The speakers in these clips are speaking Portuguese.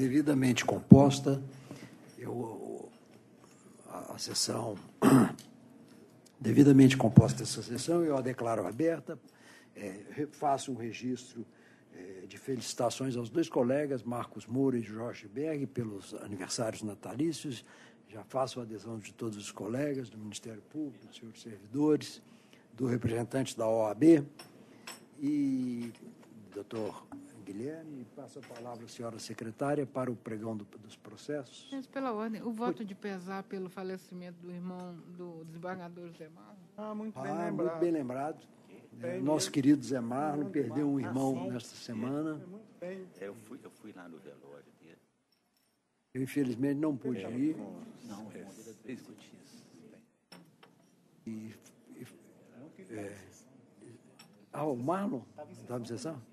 Devidamente composta, a sessão, devidamente composta essa sessão, eu a declaro aberta, faço um registro de felicitações aos dois colegas, Marcos Moura e Jorge Berg, pelos aniversários natalícios. Já faço a adesão de todos os colegas do Ministério Público, dos senhores servidores, do representante da OAB e doutor Guilherme. Passo a palavra à senhora secretária para o pregão dos processos. Mas, pela ordem, o voto de pesar pelo falecimento do irmão do desembargador Zé Marlon. Muito bem lembrado. Muito bem lembrado. Nosso querido Zé Marlon perdeu um irmão nesta semana. Muito bem. Eu fui lá no velório dele. Eu, infelizmente, não pude ir. Não, o irmão dele é 3 Cotias. O Marlon estava em sessão?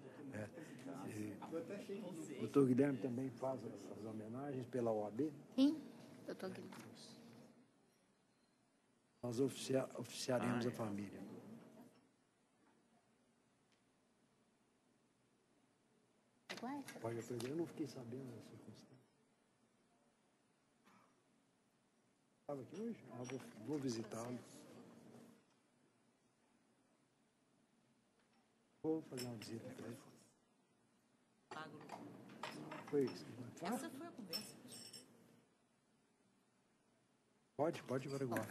O doutor Guilherme também faz as homenagens pela OAB. Sim, doutor Guilherme. Nós oficiaremos a família. Pode aprender, eu não fiquei sabendo da circunstância. Estava aqui hoje? Vou visitá-lo. Vou fazer uma visita para ele. Foi isso. Essa foi a conversa. Pode averiguar.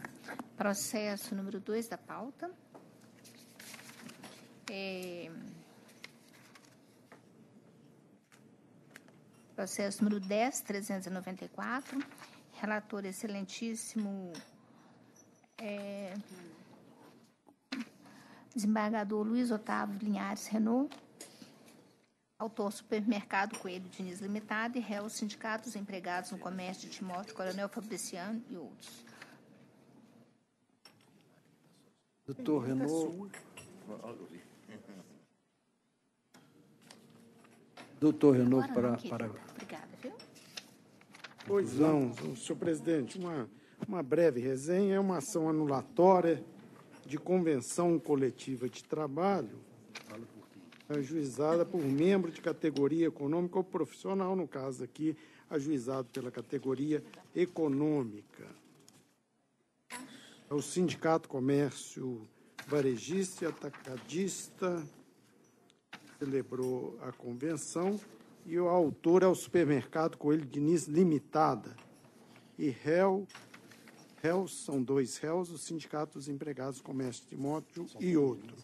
Processo número 2 da pauta. Processo número 10.394. Relator excelentíssimo desembargador Luiz Otávio Linhares Renault. Autor Supermercado Coelho Diniz Limitada e réus sindicatos empregados no comércio de Timóteo, Coronel Fabriciano e outros. Doutor Renault. Doutor Renault, para... Obrigada, viu? Pois não, senhor presidente, uma breve resenha. É uma ação anulatória de convenção coletiva de trabalho ajuizada por membro de categoria econômica ou profissional, no caso aqui, ajuizado pela categoria econômica. O Sindicato Comércio Varejista e Atacadista celebrou a convenção e o autor é o Supermercado Coelho Diniz Limitada. E réus são 2 réus, o Sindicato dos Empregados do Comércio de Timóteo e outro.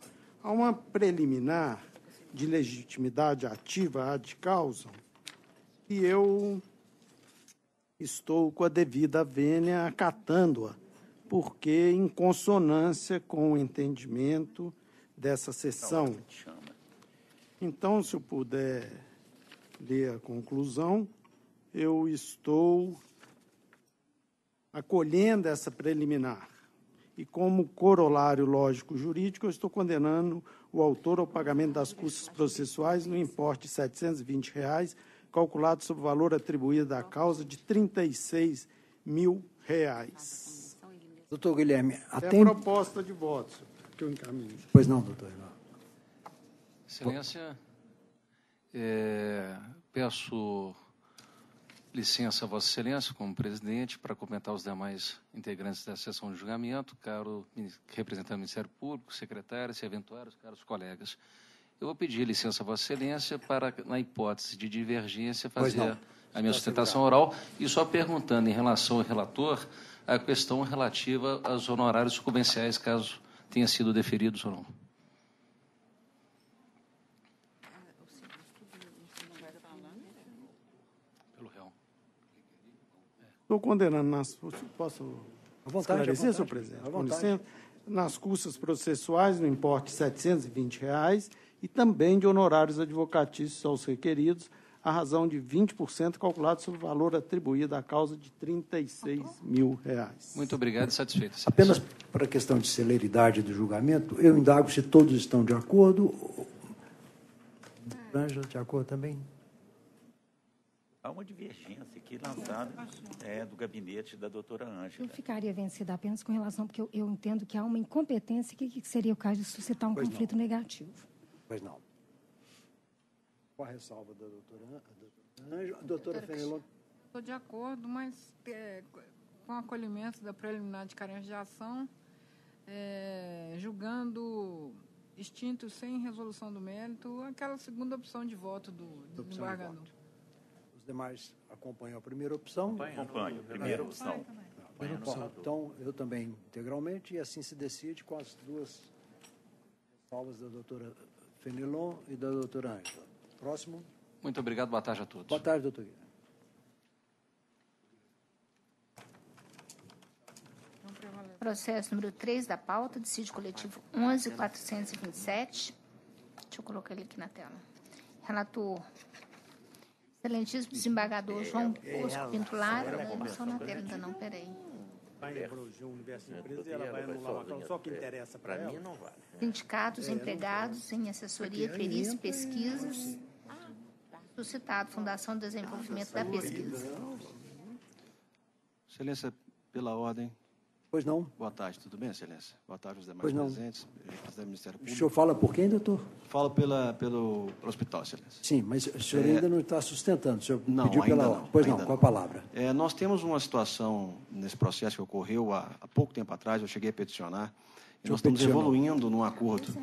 Há uma preliminar de legitimidade ativa ad causam e eu estou com a devida vênia acatando-a, porque em consonância com o entendimento dessa sessão. Então, se eu puder ler a conclusão, eu estou acolhendo essa preliminar. E como corolário lógico-jurídico, eu estou condenando o autor ao pagamento das custas processuais no importe de R$ 720, calculado sobre o valor atribuído à causa de R$ 36 mil. Doutor Guilherme, É a proposta de voto que eu encaminho. Pois não, doutor Renault. Excelência, peço licença a Vossa Excelência, como presidente, para comentar os demais integrantes da sessão de julgamento, caro representante do Ministério Público, secretários e eventuários, caros colegas. Eu vou pedir licença a Vossa Excelência para, na hipótese de divergência, fazer a minha sustentação oral e só perguntando em relação ao relator a questão relativa aos honorários sucumbenciais, caso tenha sido deferidos ou não. Estou condenando posso esclarecer, senhor presidente? Com licença. Nas custas processuais, no importe de R$ 720 e também de honorários advocatícios aos requeridos, a razão de 20% calculado sobre o valor atribuído à causa de R$ 36 mil. Muito obrigado e satisfeito. Apenas para a questão de celeridade do julgamento, eu indago se todos estão de acordo. Ângela, de acordo também? Há uma divergência aqui lançada do gabinete da doutora Ângela. Eu ficaria vencida apenas com relação, porque eu entendo que há uma incompetência que seria o caso de suscitar um conflito negativo. Pois não. Com a ressalva da doutora Ângela. A doutora Fenelon. Estou de acordo, mas com o acolhimento da preliminar de carência de ação, julgando extinto sem resolução do mérito, aquela segunda opção de voto do desembargador. Os demais acompanham a primeira opção? Acompanho, primeira opção. Então, eu também integralmente, e assim se decide com as duas ressalvas da doutora Fenelon e da doutora Ângela. Próximo. Muito obrigado, boa tarde a todos. Boa tarde, doutor Guilherme. Processo número 3 da pauta, dissídio coletivo 11.427. Deixa eu colocar ele aqui na tela. Relator, excelentíssimo desembargador João Bosco Pinto Lara. Não só na tela ainda não, peraí. Vai abranger o universo de empresas e ela vai anular uma causa. Só que interessa para ela. Não vale. Sindicatos empregados em assessoria, perícia e pesquisas. Suscitado, Fundação de Desenvolvimento da Pesquisa. Excelência, pela ordem. Pois não. Boa tarde, tudo bem, Excelência? Boa tarde aos demais Pois não. presentes, representantes do Ministério O Público. senhor fala por quem, doutor? Falo pelo hospital, Excelência. Sim, mas o senhor ainda não está sustentando. O senhor Não, pediu pela ainda ordem. não, Pois ainda não, com a não. palavra. Nós temos uma situação nesse processo que ocorreu há pouco tempo atrás, eu cheguei a peticionar, e nós estamos evoluindo num acordo.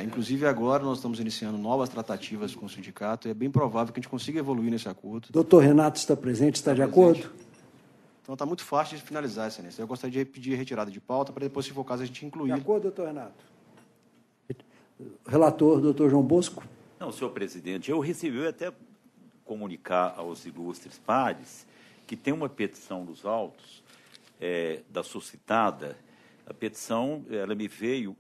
Inclusive, agora nós estamos iniciando novas tratativas com o sindicato, e é bem provável que a gente consiga evoluir nesse acordo. Doutor Renato está presente, está de acordo? Então, está muito fácil de finalizar, Excelência. Eu gostaria de pedir retirada de pauta para depois, se for o caso, a gente incluir. De acordo, doutor Renato? Relator, doutor João Bosco. Não, senhor presidente, eu recebi até comunicar aos ilustres pares que tem uma petição nos autos da suscitada. A petição ela me veio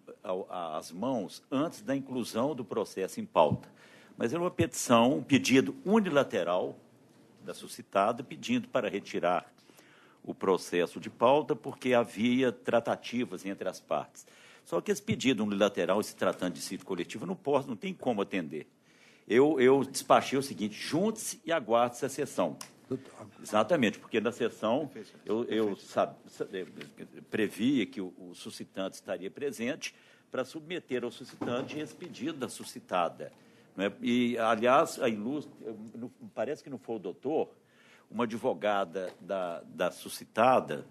às mãos antes da inclusão do processo em pauta. Mas era uma petição, um pedido unilateral da suscitada, pedindo para retirar o processo de pauta, porque havia tratativas entre as partes. Só que esse pedido unilateral, se tratando de dissídio coletivo, não tem como atender. Eu despachei o seguinte: junte-se e aguarde-se a sessão. Exatamente, porque na sessão eu previa que o suscitante estaria presente para submeter ao suscitante esse pedido da suscitada. Não é? E, aliás, parece que não foi o doutor, uma advogada da suscitada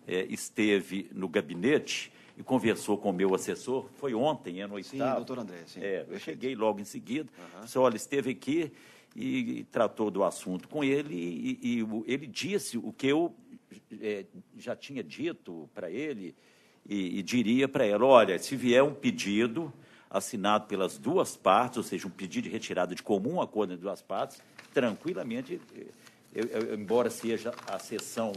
esteve no gabinete e conversou com o meu assessor, foi ontem, no 8º. Sim, doutor André. Sim, eu cheguei logo em seguida, disse, olha, esteve aqui e tratou do assunto com ele, e ele disse o que eu já tinha dito para ele, e diria para ela, olha, se vier um pedido assinado pelas duas partes, ou seja, um pedido de retirada de comum acordo entre duas partes, tranquilamente, embora seja a sessão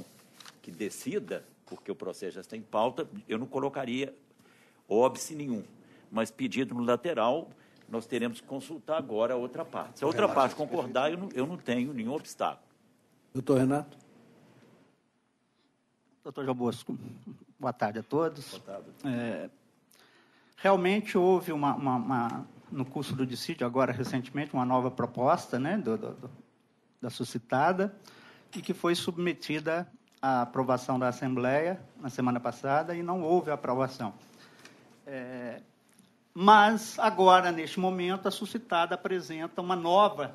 que decida, porque o processo já está em pauta, eu não colocaria óbice nenhum, mas pedido no lateral, nós teremos que consultar agora a outra parte. Se a outra parte concordar, eu não tenho nenhum obstáculo. Doutor Renato. Doutor João Bosco, boa tarde a todos. Boa tarde. Realmente houve no curso do dissídio, agora recentemente, uma nova proposta, né, da suscitada, e que foi submetida à aprovação da Assembleia na semana passada, e não houve aprovação. Mas, agora, neste momento, a suscitada apresenta uma nova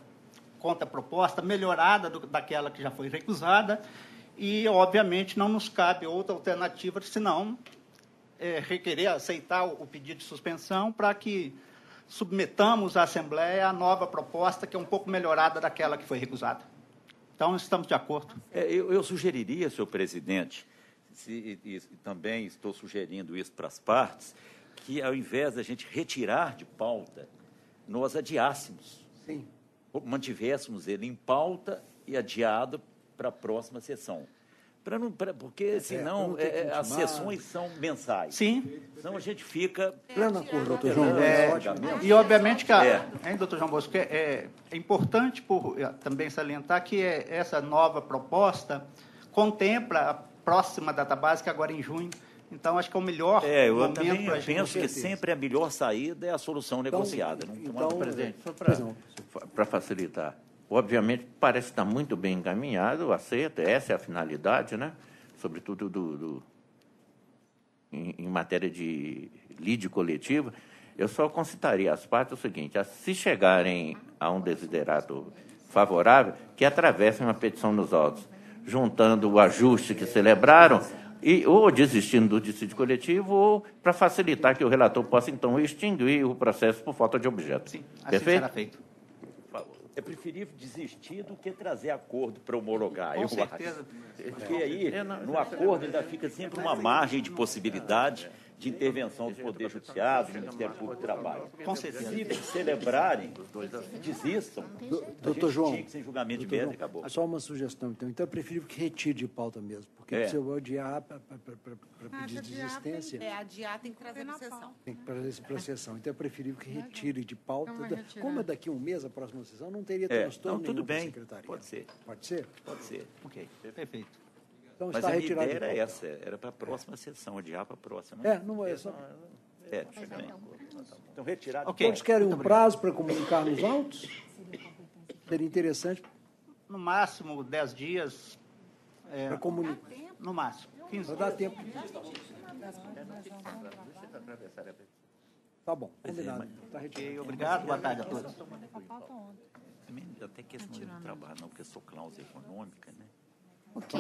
contraproposta, melhorada daquela que já foi recusada, e, obviamente, não nos cabe outra alternativa, senão requerer, aceitar o pedido de suspensão para que submetamos à Assembleia a nova proposta, que é um pouco melhorada daquela que foi recusada. Então, estamos de acordo. Eu sugeriria, senhor presidente, e também estou sugerindo isso para as partes, que, ao invés da gente retirar de pauta, nós adiássemos. Sim. Mantivéssemos ele em pauta e adiado para a próxima sessão. Porque, senão, as sessões são mensais. Sim. Senão a gente fica... Plena cor, doutor João. E, obviamente, que doutor João Bosco, é importante também salientar que essa nova proposta contempla a próxima data-base, que agora em junho. Então, acho que é o melhor momento para a gente. Eu penso que sempre a melhor saída é a solução negociada. Presidente, só para facilitar, obviamente, parece estar muito bem encaminhado, aceita, essa é a finalidade, né? Sobretudo em matéria de lide coletiva. Eu só concitaria às partes o seguinte: se chegarem a um desiderato favorável, que atravessem uma petição nos autos, juntando o ajuste que celebraram, ou desistindo do dissídio coletivo, ou para facilitar que o relator possa, então, extinguir o processo por falta de objeto. Sim, assim perfeito? será feito. É preferível desistir do que trazer acordo para homologar. Com certeza. Porque aí, no acordo, ainda fica sempre uma margem de possibilidade de intervenção do Poder Judiciário, do Ministério Público do Trabalho. Com certeza. Se celebrarem, desistam. Doutor João, fica sem julgamento de mérito e acabou. só uma sugestão, então. Então, é preferível que retire de pauta mesmo, porque se eu adiar para pedir desistência... adiar tem que trazer na sessão. Tem que trazer para a sessão. Então, é preferível que retire de pauta. Como é daqui a um mês, a próxima sessão, não teria transtorno nenhum para a secretaria. Pode ser. Pode ser? Pode ser. Ok, perfeito. Então, Mas está a minha retirado ideia de era pauta. essa, era para a próxima sessão, adiar para a próxima. Não é só... tudo bem. Então, retirado. Ok. Todos querem um prazo para comunicar nos autos? Seria interessante No máximo 10 dias. para comunicar. No máximo. 15 Para dias. dar tempo. Tá bom, combinado. Está retirado. Ok, obrigado, boa tarde a todos. Até questão de trabalho, não, porque eu sou cláusula econômica, né? Ok.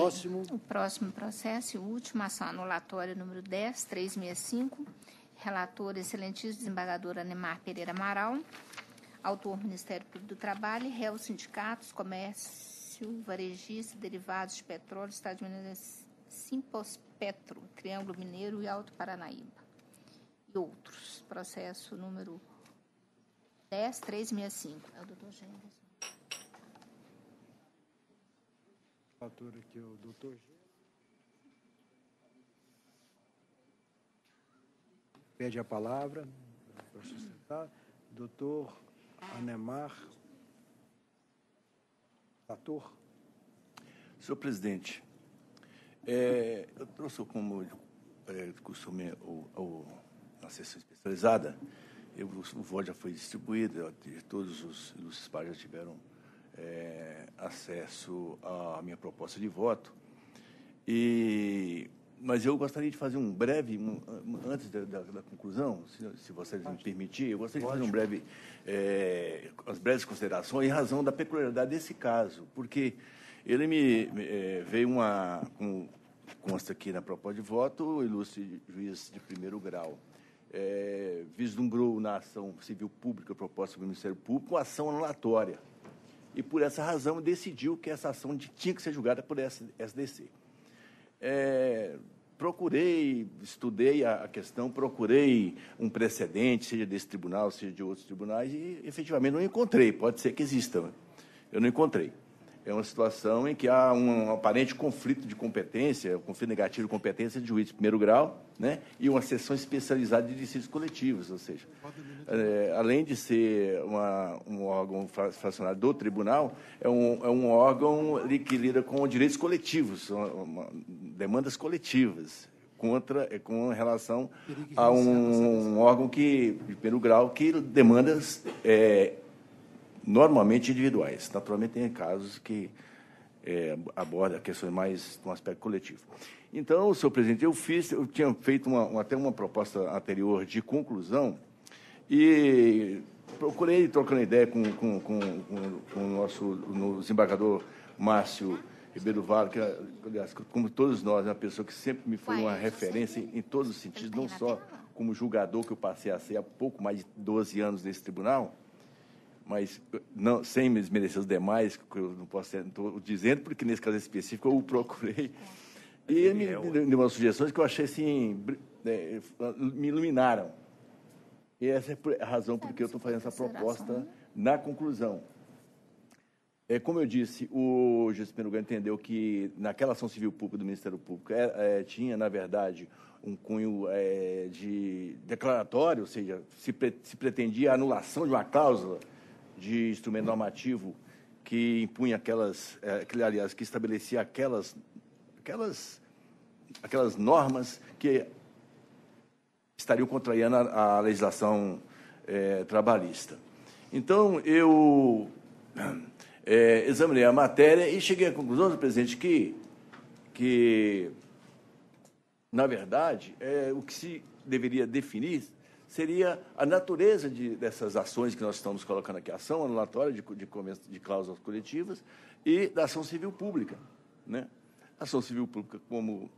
O próximo processo e o último, ação anulatória número 10.365. Relator, excelentíssimo desembargador Anemar Pereira Amaral. Autor, Ministério Público do Trabalho. Réus, sindicatos, comércio, varejista, derivados de petróleo, Estado de Minas, Simpospetro, Triângulo Mineiro e Alto Paranaíba. E outros. Processo número 10.365. É o doutor Gênesis. Aqui o doutor G. Pede a palavra para sustentar. Doutor Anemar Tator. Senhor presidente, eu trouxe como costume na sessão especializada, o voto já foi distribuído, todos os ilustres pares já tiveram acesso à minha proposta de voto. Mas eu gostaria de fazer um breve, antes da conclusão, se vocês me permitirem, eu gostaria de fazer as breves considerações em razão da peculiaridade desse caso, porque ele veio como consta aqui na proposta de voto, o ilustre juiz de primeiro grau vislumbrou na ação civil pública proposta pelo Ministério Público uma ação anulatória. E, por essa razão, decidiu que essa ação tinha que ser julgada por SDC. Estudei a questão, procurei um precedente, seja desse tribunal, seja de outros tribunais, e, efetivamente, não encontrei. Pode ser que exista, eu não encontrei. É uma situação em que há um aparente conflito de competência, um conflito negativo de competência de juiz de primeiro grau, né, e uma seção especializada de dissídios coletivos, ou seja, além de ser um órgão fracionário do tribunal, é um órgão que lida com direitos coletivos, demandas coletivas, com relação a um órgão de primeiro grau que demandas normalmente individuais. Naturalmente, tem casos que abordam questões mais de um aspecto coletivo. Então, senhor presidente, eu tinha feito até uma proposta anterior de conclusão e procurei, trocando ideia com o nosso desembargador Márcio Ribeiro Vale, que, aliás, como todos nós, é uma pessoa que sempre me foi uma referência em todos os sentidos, não só como julgador, que eu passei a ser há pouco mais de 12 anos nesse tribunal, mas não, sem desmerecer os demais, que eu não posso estou dizendo, porque nesse caso específico eu o procurei. E ele me deu umas sugestões que eu achei assim, me iluminaram. E essa é a razão por que eu estou fazendo essa proposta na conclusão. Como eu disse, o juiz primeiro grau entendeu que naquela ação civil pública do Ministério Público tinha, na verdade, um cunho de declaratório, ou seja, se pretendia a anulação de uma cláusula de instrumento normativo que impunha aliás, que estabelecia aquelas normas que estariam contrariando a legislação trabalhista. Então, eu examinei a matéria e cheguei à conclusão, senhor presidente, que na verdade, o que se deveria definir seria a natureza dessas ações que nós estamos colocando aqui, ação anulatória de cláusulas coletivas e da ação civil pública, né? A ação civil pública, como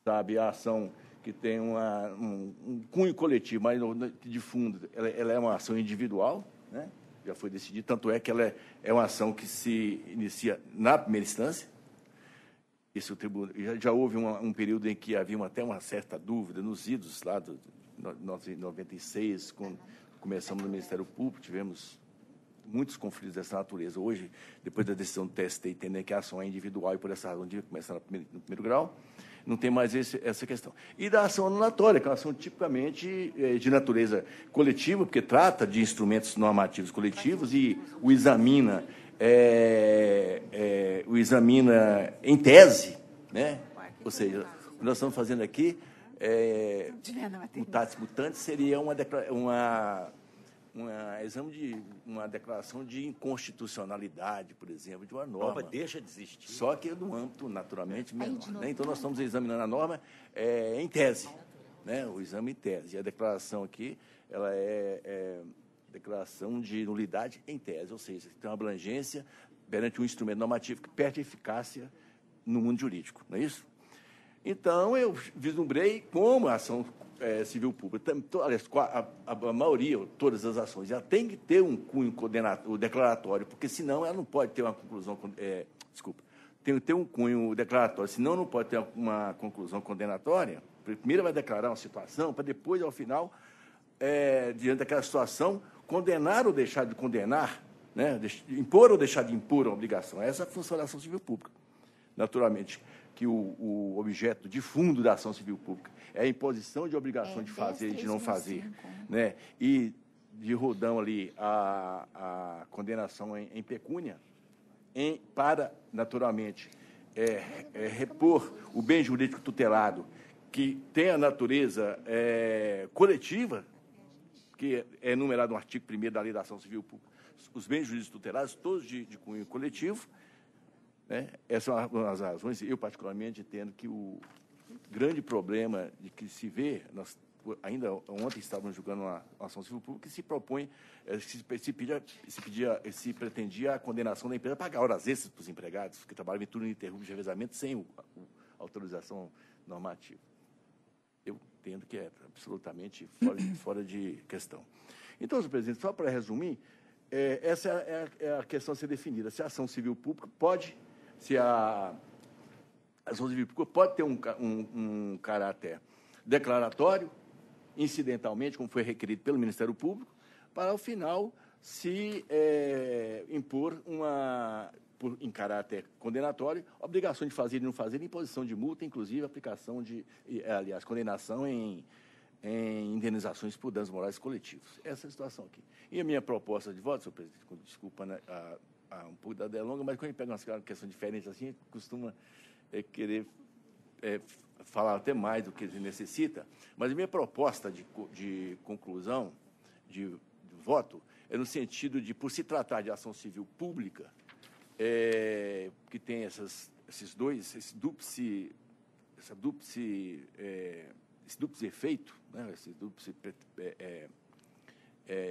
sabe, a ação que tem um cunho coletivo, mas de fundo, ela é uma ação individual, né? Já foi decidido, tanto é que ela é uma ação que se inicia na primeira instância. Isso, o tribunal, já houve um período em que havia até uma certa dúvida nos idos lá de 96, quando começamos no Ministério Público, tivemos muitos conflitos dessa natureza. Hoje, depois da decisão do TST, entender que a ação é individual e por essa razão devia começar no primeiro grau, não tem mais essa questão. E da ação anulatória, que é uma ação tipicamente de natureza coletiva, porque trata de instrumentos normativos coletivos e o examina em tese, né? Ou seja, o que nós estamos fazendo aqui, mutatis mutandis, seria uma declaração de inconstitucionalidade, por exemplo, de uma norma. A norma deixa de existir. Só que no âmbito, naturalmente, menor, né? Então, nós estamos examinando a norma em tese, né? O exame em tese. E a declaração aqui, ela é declaração de nulidade em tese, ou seja, tem uma abrangência perante um instrumento normativo que perde eficácia no mundo jurídico, não é isso? Então, eu vislumbrei como a ação civil pública, a maioria, todas as ações, já tem que ter um cunho declaratório, porque senão ela não pode ter uma conclusão, tem que ter um cunho declaratório, senão não pode ter uma conclusão condenatória. Primeiro vai declarar uma situação, para depois, ao final, diante daquela situação, condenar ou deixar de condenar, né? Impor ou deixar de impor uma obrigação. Essa é a função da ação civil pública. Naturalmente, que o objeto de fundo da ação civil pública é a imposição de obrigação de fazer e de não fazer, né? E de rodão ali a condenação em pecúnia, para, naturalmente, repor o bem jurídico tutelado, que tem a natureza coletiva, que é enumerado no artigo 1º da Lei da Ação Civil Pública, os bens jurídicos tutelados, todos de cunho coletivo, né? Essa é uma das razões, eu particularmente entendo que o grande problema de que se vê, nós ainda ontem estávamos julgando uma ação civil pública que se propõe, se pretendia a condenação da empresa a pagar horas extras para os empregados, que trabalham em turno ininterrupto de revezamento sem autorização normativa. Eu entendo que é absolutamente fora de questão. Então, senhor presidente, só para resumir, essa é a questão a ser definida. Se a ação civil pública se a ação civil pública pode ter um caráter declaratório, incidentalmente, como foi requerido pelo Ministério Público, para, ao final, se impor em caráter condenatório, obrigação de fazer e não fazer, imposição de multa, inclusive aplicação condenação em indenizações por danos morais coletivos. Essa é a situação aqui. E a minha proposta de voto, senhor presidente, desculpa, né, um pouco da delonga, mas quando a gente pega uma questão diferente assim, costuma querer falar até mais do que ele necessita, mas a minha proposta de conclusão, de voto, é no sentido de, por se tratar de ação civil pública, que tem esse dúplice efeito, né, esse dúplice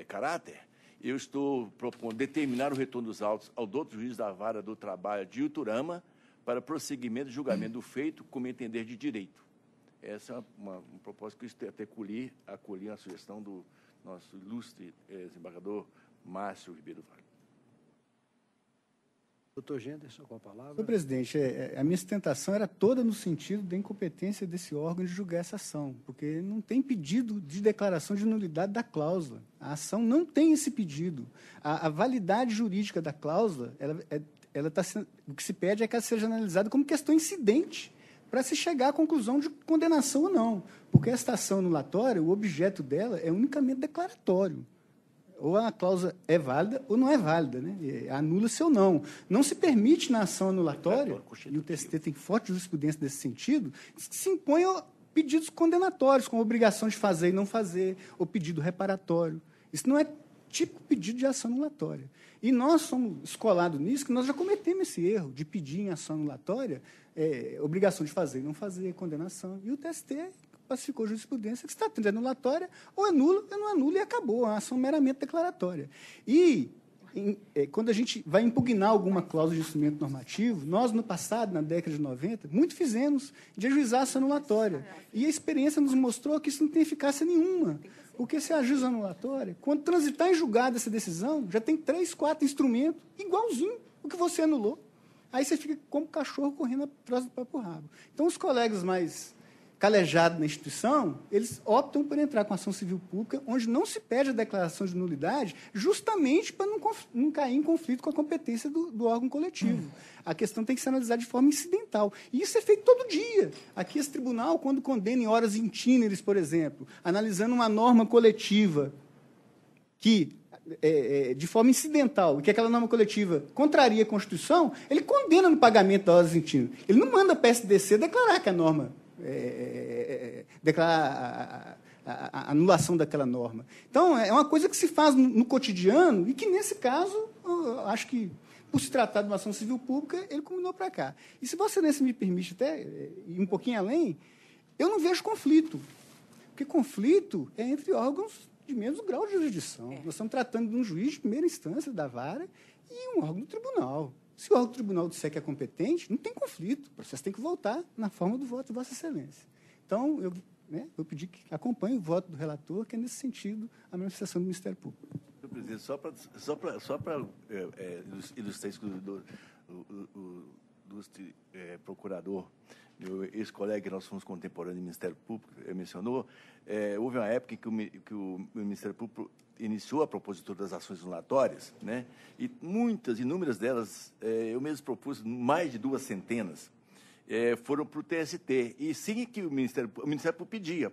caráter, eu estou propondo determinar o retorno dos autos ao doutor juiz da Vara do Trabalho de Uturama para prosseguimento e julgamento do feito como entender de direito. Essa é uma proposta que eu até acolhi a sugestão do nosso ilustre desembargador Márcio Ribeiro Vale. Doutor Genderson, com a palavra. Senhor presidente, a minha sustentação era toda no sentido da incompetência desse órgão de julgar essa ação, porque não tem pedido de declaração de nulidade da cláusula. A ação não tem esse pedido. A validade jurídica da cláusula, o que se pede é que ela seja analisada como questão incidente, para se chegar à conclusão de condenação ou não. Porque esta ação anulatória, o objeto dela é unicamente declaratório. Ou a cláusula é válida ou não é válida, né? Anula-se ou não. Não se permite na ação anulatória, e o TST tem forte jurisprudência nesse sentido, que se imponham pedidos condenatórios, com obrigação de fazer e não fazer, ou pedido reparatório. Isso não é típico pedido de ação anulatória. E nós somos escolados nisso, que nós já cometemos esse erro de pedir em ação anulatória obrigação de fazer e não fazer, condenação. E o TST pacificou a jurisprudência que se trata de anulatória, ou anula, ou não anula, e acabou. É uma ação meramente declaratória. E quando a gente vai impugnar alguma cláusula de instrumento normativo, nós, no passado, na década de 90, muito fizemos de ajuizar essa anulatória. E a experiência nos mostrou que isso não tem eficácia nenhuma. Porque se ajuiza anulatória, quando transitar em julgado essa decisão, já tem 3, 4 instrumentos igualzinho o que você anulou. Aí você fica como cachorro correndo atrás do próprio rabo. Então, os colegas mais calejados na instituição, eles optam por entrar com ação civil pública, onde não se pede a declaração de nulidade, justamente para não cair em conflito com a competência do órgão coletivo. A questão tem que ser analisada de forma incidental. E isso é feito todo dia. Aqui, esse tribunal, quando condena em horas intíneres, por exemplo, analisando uma norma coletiva que, de forma incidental, e que aquela norma coletiva contraria a Constituição, ele condena no pagamento das horas intíneres. Ele não manda a PSDC declarar que a norma declarar a anulação daquela norma. Então, é uma coisa que se faz no cotidiano e que, nesse caso, eu acho que, por se tratar de uma ação civil pública, ele combinou para cá. E, se Vossa Excelência me permite até ir um pouquinho além, eu não vejo conflito. Porque conflito é entre órgãos de mesmo grau de jurisdição. Nós estamos tratando de um juiz de primeira instância da vara e um órgão do tribunal. Se o órgão do tribunal disser que é competente, não tem conflito. O processo tem que voltar na forma do voto de Vossa Excelência. Então, eu pedi que acompanhe o voto do relator, que é, nesse sentido, a manifestação do Ministério Público. Senhor presidente, só para ilustrar isso do procurador, meu ex-colega, que nós fomos contemporâneos do Ministério Público, mencionou, houve uma época em que o Ministério Público iniciou a propositura das ações anulatórias, né? E inúmeras delas, eu mesmo propus mais de 2 centenas, foram para o TST. E sim que o Ministério Público pedia,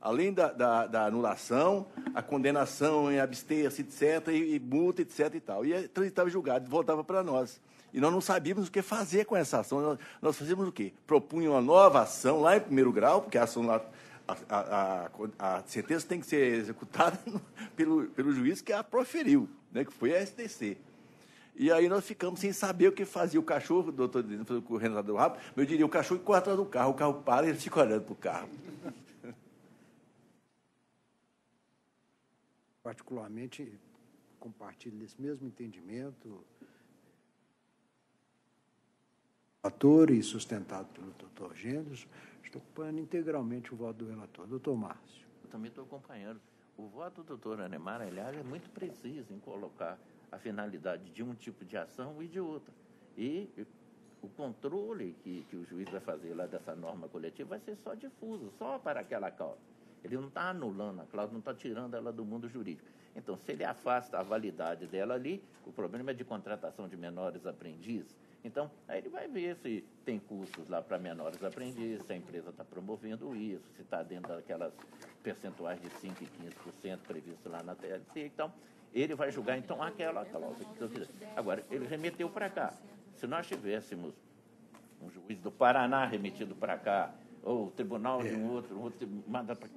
além da anulação, a condenação em abster-se, etc., e multa, etc. e tal. E transitava julgado, voltava para nós. E nós não sabíamos o que fazer com essa ação. Nós fazíamos o quê? Propunha uma nova ação lá em primeiro grau, porque a ação lá, a sentença tem que ser executada pelo juiz que a proferiu, né, que foi a STC. E aí nós ficamos sem saber o que fazia. O cachorro, o doutor correndo do rabo, eu diria, o cachorro corre atrás do carro, o carro para e ele fica olhando para o carro. Particularmente, compartilho desse mesmo entendimento, relator e sustentado pelo doutor Gênesis. Estou acompanhando integralmente o voto do relator. Doutor Márcio. Eu também estou acompanhando. O voto do doutor Anemar, aliás, é muito preciso em colocar a finalidade de um tipo de ação e de outra. E o controle que o juiz vai fazer lá dessa norma coletiva vai ser só difuso, só para aquela causa. Ele não está anulando a cláusula, não está tirando ela do mundo jurídico. Então, se ele afasta a validade dela ali, o problema é de contratação de menores aprendizes. Então, aí ele vai ver se tem cursos lá para menores aprendizes, se a empresa está promovendo isso, se está dentro daquelas percentuais de 5% e 15% previstos lá na TLC. Então, ele vai julgar, então, aquela cláusula. Agora, ele remeteu para cá. Se nós tivéssemos um juiz do Paraná remetido para cá, ou o tribunal de um outro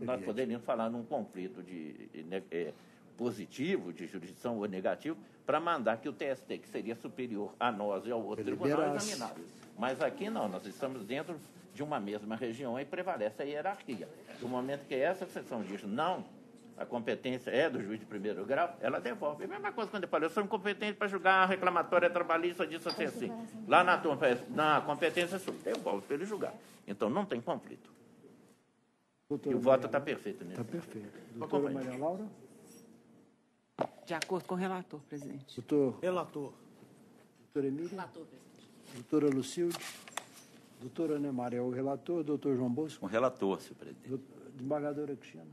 nós poderíamos falar num conflito positivo, de jurisdição ou negativo, para mandar que o TST, que seria superior a nós e ao outro tribunal, examinasse. Mas aqui não, nós estamos dentro de uma mesma região e prevalece a hierarquia. No momento que essa seção diz não, a competência é do juiz de primeiro grau, ela devolve. É a mesma coisa quando eu falo, eu sou incompetente para julgar a reclamatória trabalhista disso assim. Lá na competência sua, devolve para ele julgar. Então, não tem conflito. Doutora e o voto está perfeito nisso. Está perfeito. Doutora Maria Laura? De acordo com o relator, presidente. Relator. Doutora Emília? Relator, presidente. Doutora Lucilde? Doutora Anemar é o relator. Doutor João Bosco? Um relator, senhor presidente. Desembargadora Cristina?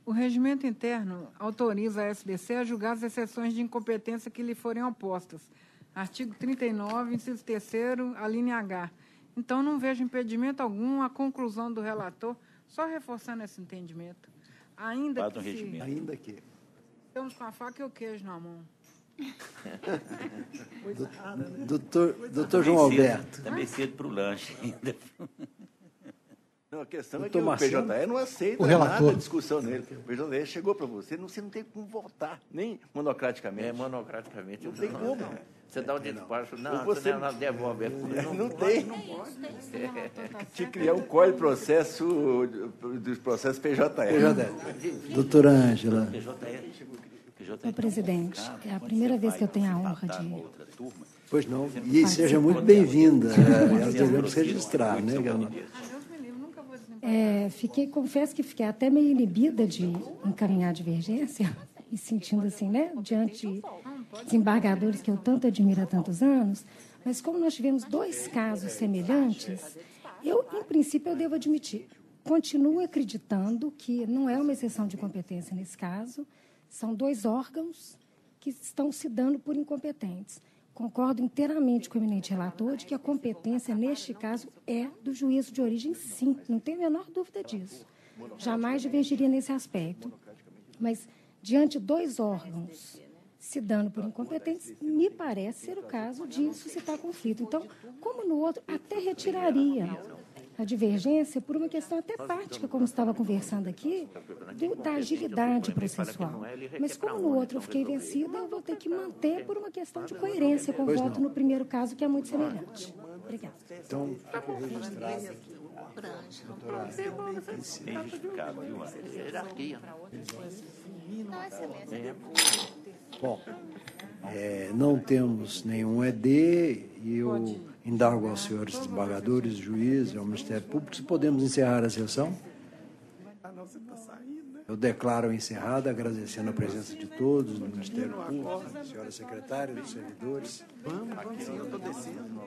O regimento interno autoriza a SBC a julgar as exceções de incompetência que lhe forem opostas. Artigo 39, inciso 3º, a linha H. Então, não vejo impedimento algum à conclusão do relator, só reforçando esse entendimento. Ainda que estamos com a faca e o queijo na mão. Doutor João Alberto. Está meio cedo para o lanche ainda. Não, a questão é que o PJE não aceita nada de discussão nele. O PJE chegou para você não tem como votar, nem monocraticamente. Monocraticamente. Não tem como. Você dá o despacho, não, você não devolve. Não tem. Tinha que criar um código de processo dos processos PJE. Doutora Ângela. Senhor presidente, é a primeira vez que eu tenho a honra de... Pois não, e seja muito bem-vinda. Nós devemos registrar, né, Gama? Confesso que fiquei até meio inibida de encaminhar a divergência, me sentindo assim, né, diante de desembargadores que eu tanto admiro há tantos anos, mas como nós tivemos 2 casos semelhantes, em princípio, eu devo admitir, continuo acreditando que não é uma exceção de competência nesse caso, são 2 órgãos que estão se dando por incompetentes. Concordo inteiramente com o eminente relator de que a competência, neste caso, é do juízo de origem, sim, não tenho a menor dúvida disso. Jamais divergiria nesse aspecto. Mas, diante de 2 órgãos se dando por incompetentes, me parece ser o caso de suscitar conflito. Então, como no outro, até retiraria a divergência por uma questão até prática, como estava conversando aqui, da agilidade processual. Mas como no outro eu fiquei vencida, eu vou ter que manter por uma questão de coerência com o voto no primeiro caso, que é muito semelhante. Obrigada. Então, fica registrado. Bem justificado, viu? Hierarquia. Bom, não temos nenhum ED e eu indago aos senhores desembargadores, juízes, ao Ministério Público, se podemos encerrar a sessão. Eu declaro encerrada, agradecendo a presença de todos, do Ministério Público, senhora secretária, dos servidores. Vamos, sim, eu estou descendo.